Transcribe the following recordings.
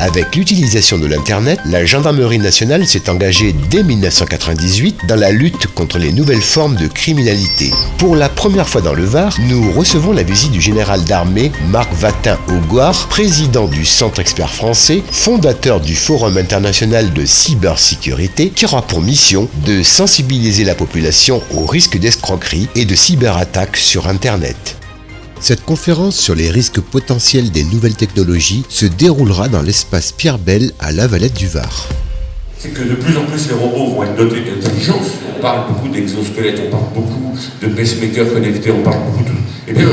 Avec l'utilisation de l'Internet, la gendarmerie nationale s'est engagée dès 1998 dans la lutte contre les nouvelles formes de criminalité. Pour la première fois dans le Var, nous recevons la visite du général d'armée Marc Vatin-Augoire, président du Centre Expert Français, fondateur du Forum international de cybersécurité, qui aura pour mission de sensibiliser la population aux risques d'escroquerie et de cyberattaques sur Internet. Cette conférence sur les risques potentiels des nouvelles technologies se déroulera dans l'espace Pierre Bell à La Valette du Var. C'est que de plus en plus les robots vont être dotés d'intelligence. On parle beaucoup d'exosquelettes, on parle beaucoup de pacemakers connectés, on parle beaucoup de tout. Et bien,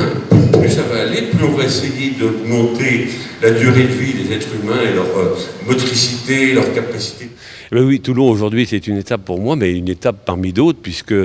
plus ça va aller, plus on va essayer de monter la durée de vie des êtres humains et leur motricité, leur capacité. Eh bien oui, Toulon aujourd'hui c'est une étape pour moi, mais une étape parmi d'autres, puisque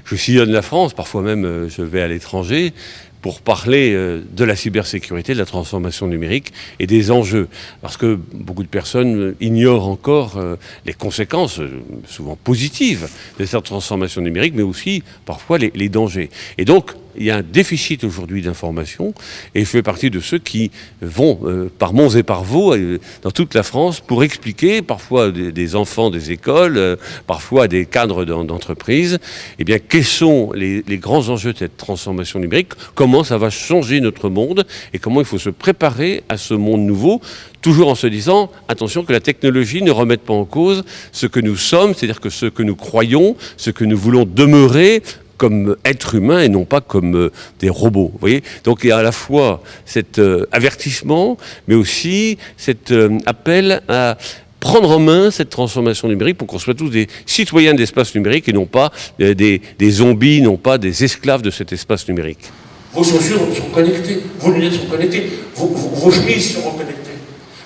je sillonne la France, parfois même je vais à l'étranger, pour parler de la cybersécurité, de la transformation numérique et des enjeux. Parce que beaucoup de personnes ignorent encore les conséquences, souvent positives, de cette transformation numérique, mais aussi parfois les dangers. Et donc, il y a un déficit aujourd'hui d'information et je fais partie de ceux qui vont par monts et par vaux dans toute la France pour expliquer parfois des enfants des écoles, parfois des cadres d'entreprises, eh bien, quels sont les grands enjeux de cette transformation numérique, comment ça va changer notre monde et comment il faut se préparer à ce monde nouveau, toujours en se disant, attention, que la technologie ne remette pas en cause ce que nous sommes, c'est-à-dire que ce que nous croyons, ce que nous voulons demeurer comme êtres humains et non pas comme des robots. Vous voyez ? Donc il y a à la fois cet avertissement, mais aussi cet appel à prendre en main cette transformation numérique pour qu'on soit tous des citoyens de l'espace numérique et non pas des zombies, non pas des esclaves de cet espace numérique. Vos chaussures sont connectées, vos lunettes sont connectées, vos chemises seront connectées.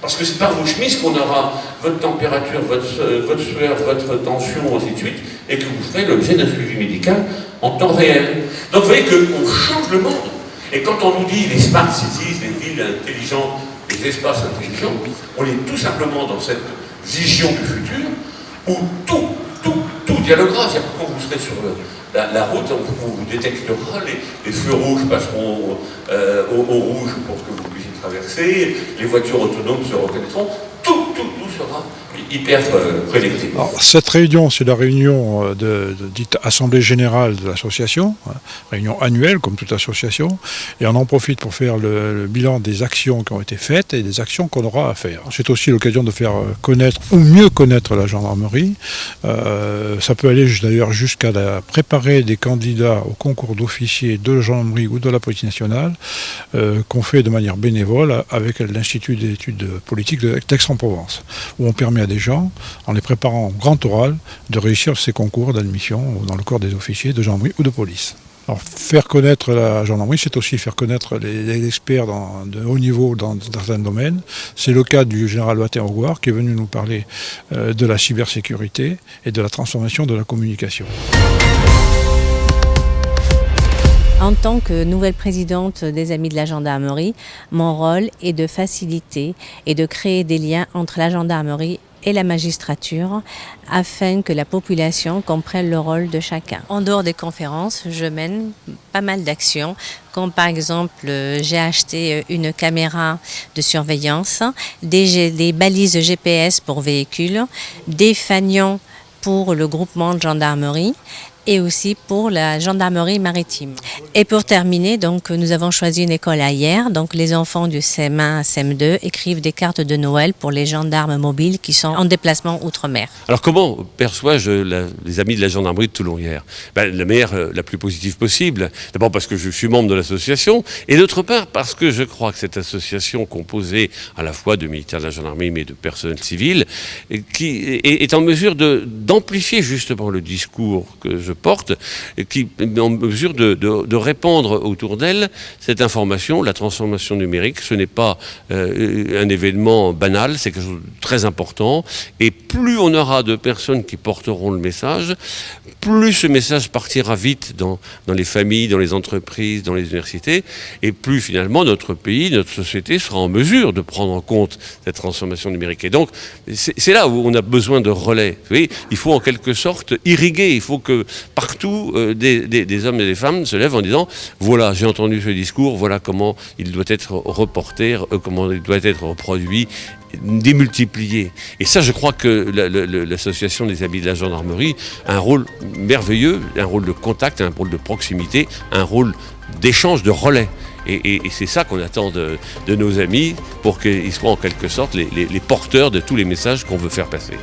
Parce que c'est par vos chemises qu'on aura votre température, votre sueur, votre tension, ainsi de suite, et que vous ferez l'objet d'un suivi médical en temps réel. Donc vous voyez qu'on change le monde. Et quand on nous dit les smart cities, les villes intelligentes, les espaces intelligents, on est tout simplement dans cette vision du futur où tout dialoguera. C'est-à-dire que quand vous serez sur la route, on vous détectera, les feux rouges passeront au rouge pour que vous puissiez traverser, les voitures autonomes se reconnaîtront, tout sera hyper connecté. Alors, cette réunion, c'est la réunion dite Assemblée Générale de l'association, réunion annuelle comme toute association, et on en profite pour faire le bilan des actions qui ont été faites et des actions qu'on aura à faire. C'est aussi l'occasion de faire connaître ou mieux connaître la gendarmerie. Ça peut aller d'ailleurs jusqu'à préparer des candidats au concours d'officiers de la gendarmerie ou de la police nationale qu'on fait de manière bénévole avec l'Institut d'études politiques d'Aix-en-Provence, où on permet à des gens, en les préparant en grand oral, de réussir ces concours d'admission dans le corps des officiers de gendarmerie ou de police. Alors, faire connaître la gendarmerie, c'est aussi faire connaître les experts de haut niveau dans certains domaines. C'est le cas du général Vatin-Augoire qui est venu nous parler de la cybersécurité et de la transformation de la communication. En tant que nouvelle présidente des Amis de la Gendarmerie, mon rôle est de faciliter et de créer des liens entre la gendarmerie et la magistrature afin que la population comprenne le rôle de chacun. En dehors des conférences, je mène pas mal d'actions, comme par exemple j'ai acheté une caméra de surveillance, des balises GPS pour véhicules, des fanions pour le groupement de gendarmerie et aussi pour la gendarmerie maritime. Et pour terminer, donc, nous avons choisi une école à Hyères. Donc les enfants du CM1 à CM2 écrivent des cartes de Noël pour les gendarmes mobiles qui sont en déplacement outre-mer. Alors comment perçois-je les Amis de la gendarmerie de Toulon-Hyères ? La manière la plus positive possible. D'abord parce que je suis membre de l'association et d'autre part parce que je crois que cette association composée à la fois de militaires de la gendarmerie mais de personnel civil qui est en mesure d'amplifier justement le discours que je porte, qui est en mesure de répandre autour d'elle cette information. La transformation numérique, ce n'est pas un événement banal, c'est quelque chose de très important. Et plus on aura de personnes qui porteront le message, plus ce message partira vite dans les familles, dans les entreprises, dans les universités, et plus finalement notre pays, notre société sera en mesure de prendre en compte cette transformation numérique. Et donc, c'est là où on a besoin de relais. Vous voyez, il faut en quelque sorte irriguer, il faut que partout des hommes et des femmes se lèvent en disant « Voilà, j'ai entendu ce discours, voilà comment il doit être reporté, comment il doit être reproduit, démultiplier. Et ça, je crois que l'association des Amis de la Gendarmerie a un rôle merveilleux, un rôle de contact, un rôle de proximité, un rôle d'échange, de relais. Et c'est ça qu'on attend de nos amis pour qu'ils soient en quelque sorte les porteurs de tous les messages qu'on veut faire passer.